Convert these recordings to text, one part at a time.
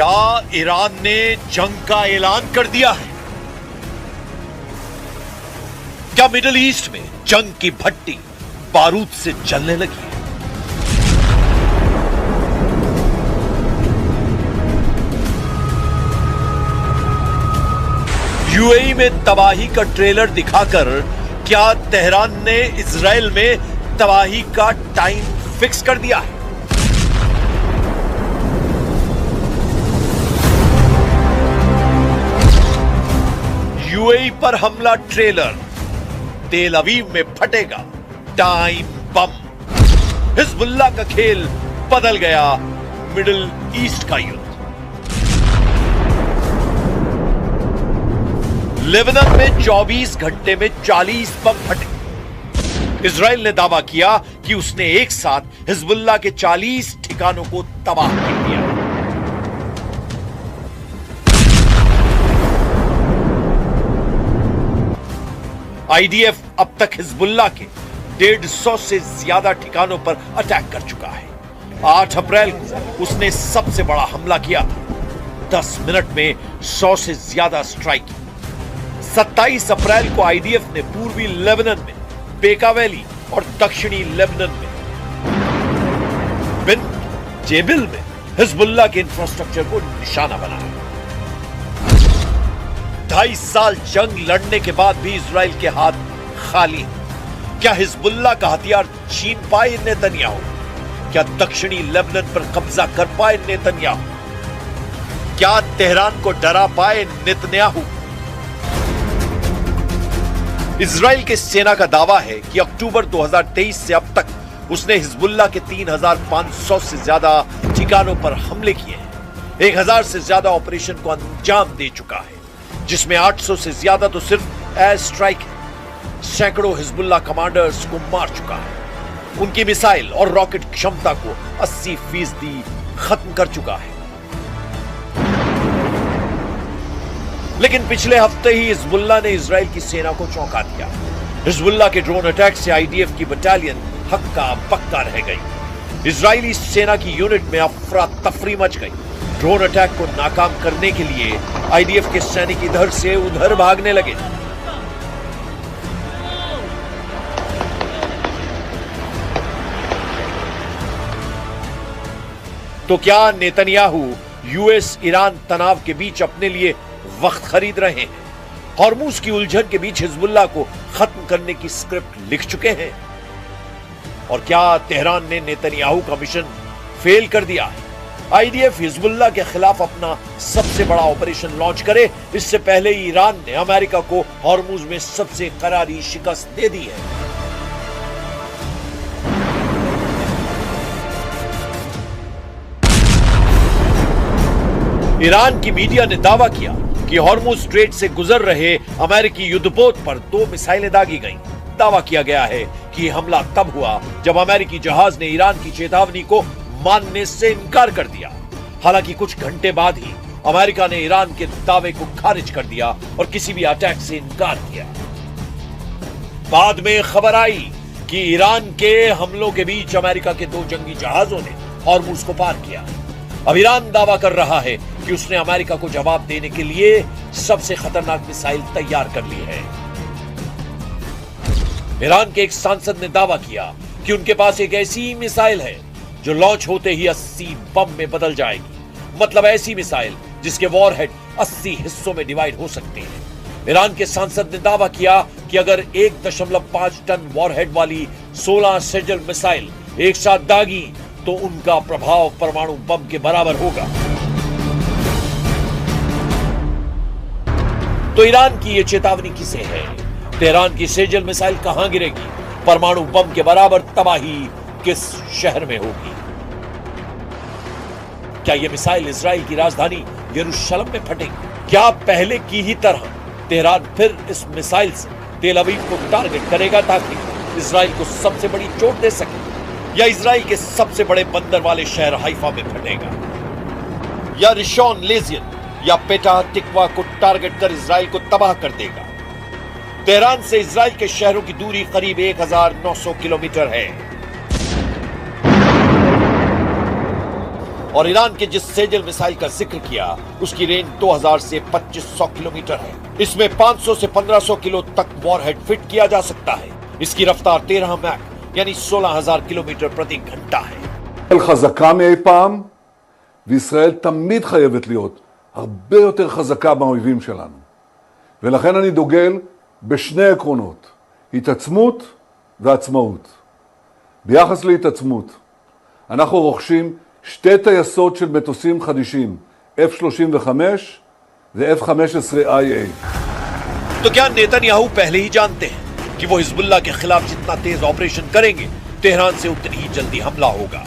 क्या ईरान ने जंग का ऐलान कर दिया है? क्या मिडिल ईस्ट में जंग की भट्टी बारूद से जलने लगी है? यूएई में तबाही का ट्रेलर दिखाकर क्या तेहरान ने इजराइल में तबाही का टाइम फिक्स कर दिया है? यूएई पर हमला ट्रेलर, तेल अवीव में फटेगा टाइम बम। हिजबुल्लाह का खेल बदल गया मिडिल ईस्ट का युद्ध। लेबनान में 24 घंटे में 40 बम फटे। इजराइल ने दावा किया कि उसने एक साथ हिजबुल्लाह के 40 ठिकानों को तबाह कर दिया। आईडीएफ अब तक हिजबुल्लाह के 150 से ज्यादा ठिकानों पर अटैक कर चुका है। 8 अप्रैल को उसने सबसे बड़ा हमला किया था। 10 मिनट में 100 से ज्यादा स्ट्राइक की। 27 अप्रैल को आईडीएफ ने पूर्वी लेबनान में बेका वैली और दक्षिणी लेबनान में बिन जेबिल में हिजबुल्लाह के इंफ्रास्ट्रक्चर को निशाना बनाया। 2.5 साल जंग लड़ने के बाद भी इजराइल के हाथ खाली हैं। क्या हिजबुल्लाह का हथियार छीन पाए नेतन्याहू? क्या दक्षिणी लेबनान पर कब्जा कर पाए नेतन्याहू? क्या तेहरान को डरा पाए नेतन्याहू? इजराइल के सेना का दावा है कि अक्टूबर 2023 से अब तक उसने हिजबुल्लाह के 3,500 से ज्यादा ठिकानों पर हमले किए हैं। 1,000 से ज्यादा ऑपरेशन को अंजाम दे चुका है, जिसमें 800 से ज्यादा तो सिर्फ एयर स्ट्राइक है। सैकड़ों हिजबुल्लाह कमांडर्स को मार चुका है। उनकी मिसाइल और रॉकेट क्षमता को 80% खत्म कर चुका है। लेकिन पिछले हफ्ते ही हिजबुल्लाह ने इजराइल की सेना को चौंका दिया। हिजबुल्लाह के ड्रोन अटैक से आईडीएफ की बटालियन हक्का बक्का रह गई। इजरायली सेना की यूनिट में अफरा तफरी मच गई। ड्रोन अटैक को नाकाम करने के लिए आईडीएफ के सैनिक इधर से उधर भागने लगे। तो क्या नेतन्याहू यूएस ईरान तनाव के बीच अपने लिए वक्त खरीद रहे हैं? हॉर्मुज की उलझन के बीच हिजबुल्लाह को खत्म करने की स्क्रिप्ट लिख चुके हैं? और क्या तेहरान ने नेतन्याहू का मिशन फेल कर दिया है? आईडीएफ हिजबुल्लाह के खिलाफ अपना सबसे बड़ा ऑपरेशन लॉन्च करे, इससे पहले ईरान ने अमेरिका को हॉर्मुज में सबसे करारी शिकस्त दे दी है। ईरान की मीडिया ने दावा किया कि हॉर्मुज स्ट्रेट से गुजर रहे अमेरिकी युद्धपोत पर 2 मिसाइलें दागी गईं। दावा किया गया है कि हमला तब हुआ जब अमेरिकी जहाज ने ईरान की चेतावनी को मानने से इनकार कर दिया। हालांकि कुछ घंटे बाद ही अमेरिका ने ईरान के दावे को खारिज कर दिया और किसी भी अटैक से इनकार किया। बाद में खबर आई कि ईरान के हमलों के बीच अमेरिका के 2 जंगी जहाजों ने हॉर्मुज को पार किया। अब ईरान दावा कर रहा है कि उसने अमेरिका को जवाब देने के लिए सबसे खतरनाक मिसाइल तैयार कर ली है। ईरान के एक सांसद ने दावा किया कि उनके पास एक ऐसी मिसाइल है जो लॉन्च होते ही 80 बम में बदल जाएगी। मतलब ऐसी मिसाइल जिसके वॉरहेड 80 हिस्सों में डिवाइड हो सकते हैं। ईरान के सांसद ने दावा किया कि अगर 1.5 टन वॉरहेड वाली 16 सेजल मिसाइल एक साथ दागी तो उनका प्रभाव परमाणु बम के बराबर होगा। तो ईरान की यह चेतावनी किसे है? तेहरान की सेजल मिसाइल कहां गिरेगी? परमाणु बम के बराबर तबाही किस शहर में होगी? क्या यह मिसाइल इजराइल की राजधानी यरूशलेम में फटेगी? क्या पहले की ही तरह तेहरान फिर इस मिसाइल से तेल अवीव को टारगेट करेगा ताकि इजराइल को सबसे बड़ी चोट दे सके? या इजराइल के सबसे बड़े बंदर वाले शहर हाइफा में फटेगा? या रिशॉन लेजियन या पेटा टिकवा को टारगेट कर इजराइल को तबाह कर देगा? तेहरान से इजराइल के शहरों की दूरी करीब 1900 किलोमीटर है। और ईरान के जिस सेजल मिसाइल का जिक्र किया उसकी रेंज 2000 से 2500 किलोमीटर है। इसमें 500 से 1500 किलो तक वॉरहेड फिट किया जा सकता है। इसकी रफ्तार 13 मैक यानी 16000 किलोमीटर प्रति घंटा है। חזקה מאי פעם, וישראל תמיד חייבת להיות הרבה יותר חזקה מהאויבים שלנו. ולכן אני דוגל בשני עקרונות, התעצמות ועצמאות. ביחס להתעצמות, אנחנו רוכשים שתי טייסות של מטוסים חדישים, F-35 ו-F-15IA. तो क्या नेतन्याहू पहले ही जानते हैं कि वो हिजबुल्लाह के खिलाफ जितना तेज ऑपरेशन करेंगे तेहरान से उतनी ही जल्दी हमला होगा।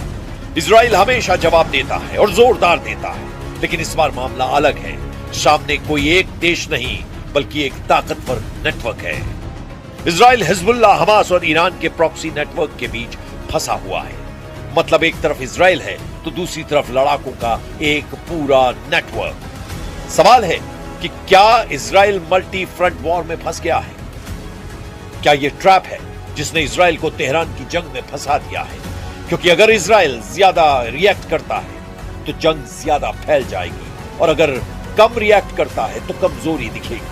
इजराइल हमेशा जवाब देता है और जोरदार देता है, लेकिन इस बार मामला अलग है। सामने कोई एक देश नहीं बल्कि एक ताकतवर नेटवर्क है। इजराइल हिजबुल्लाह, हमास और ईरान के प्रॉक्सी नेटवर्क के बीच फंसा हुआ है। मतलब एक तरफ इजराइल है तो दूसरी तरफ लड़ाकों का एक पूरा नेटवर्क। सवाल है कि क्या इजराइल मल्टी फ्रंट वॉर में फंस गया है? क्या यह ट्रैप है जिसने इजराइल को तेहरान की जंग में फंसा दिया है? क्योंकि अगर इजराइल ज्यादा रिएक्ट करता है तो जंग ज्यादा फैल जाएगी और अगर कम रिएक्ट करता है तो कमजोरी दिखेगी।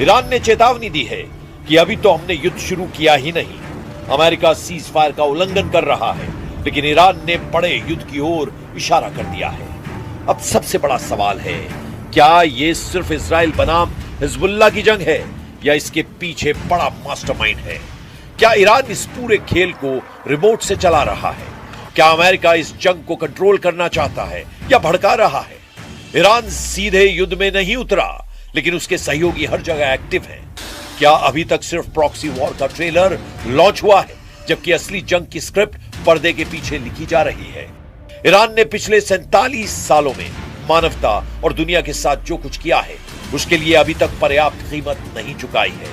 ईरान ने चेतावनी दी है कि अभी तो हमने युद्ध शुरू किया ही नहीं। अमेरिका सीज फायर का उल्लंघन कर रहा है, लेकिन ईरान ने बड़े युद्ध की ओर इशारा कर दिया है। अब सबसे बड़ा सवाल है, क्या ये सिर्फ इजराइल बनाम हिजबुल्लाह की जंग है या इसके पीछे बड़ा मास्टरमाइंड है? क्या ईरान इस पूरे खेल को रिमोट से चला रहा है? क्या अमेरिका इस जंग को कंट्रोल करना चाहता है या भड़का रहा है? ईरान सीधे युद्ध में नहीं उतरा, लेकिन उसके सहयोगी हर जगह एक्टिव हैं। क्या अभी तक सिर्फ प्रॉक्सी वॉर का ट्रेलर लॉन्च हुआ है, जबकि असली जंग की स्क्रिप्ट पर्दे के पीछे लिखी जा रही है? ईरान ने पिछले 47 सालों में मानवता और दुनिया के साथ जो कुछ किया है उसके लिए अभी तक पर्याप्त कीमत नहीं चुकाई है।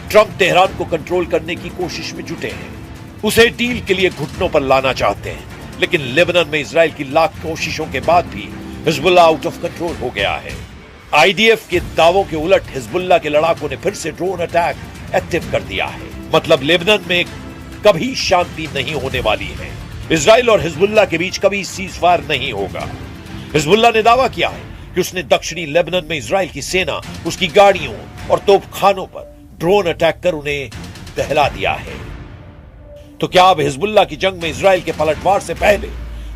ट्रंप तेहरान को कंट्रोल करने की कोशिश में जुटे हैं, उसे डील के लिए घुटनों पर लाना चाहते हैं, लेकिन लेबनान में इजराइल की लाख कोशिशों के बाद भी हिजबुल्लाह आउट ऑफ कंट्रोल हो गया है। आईडीएफ के दावों के उलट हिजबुल्लाह के लड़ाकों ने फिर से ड्रोन अटैक एक्टिव कर दिया है। मतलब लेबनान में कभी शांति नहीं होने वाली है। इजराइल और हिजबुल्लाह के बीच कभी सीज फायर नहीं होगा। हिजबुल्लाह ने दावा किया है कि उसने दक्षिणी लेबनान में इजराइल की सेना, उसकी गाड़ियों और तोपखानों पर ड्रोन अटैक कर उन्हें दहला दिया है। तो क्या अब हिजबुल्लाह की जंग में इजराइल के पलटवार से पहले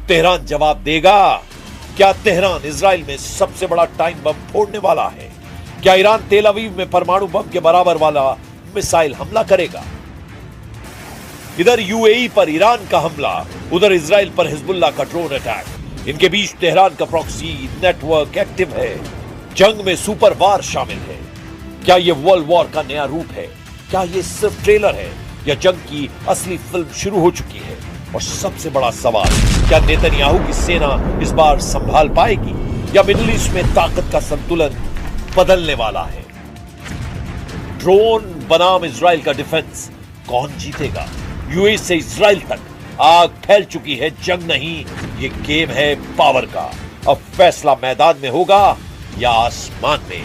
तेहरान जवाब देगा? क्या तेहरान इजराइल में सबसे बड़ा टाइम बम फोड़ने वाला है? क्या ईरान तेल अवीव में परमाणु बम के बराबर वाला मिसाइल हमला करेगा? इधर यूएई पर ईरान का हमला, उधर इजराइल पर हिजबुल्लाह का ड्रोन अटैक। इनके बीच तेहरान का प्रॉक्सी नेटवर्क एक्टिव है। जंग में सुपर वार शामिल है। क्या यह वर्ल्ड वॉर का नया रूप है? क्या यह सिर्फ ट्रेलर है या जंग की असली फिल्म शुरू हो चुकी है? और सबसे बड़ा सवाल, क्या नेतन्याहू की सेना इस बार संभाल पाएगी या मिडिल ईस्ट में ताकत का संतुलन बदलने वाला है? ड्रोन बनाम इजराइल का डिफेंस कौन जीतेगा? यूएई से इजराइल तक आग फैल चुकी है। जंग नहीं, ये गेम है पावर का। अब फैसला मैदान में होगा या आसमान में।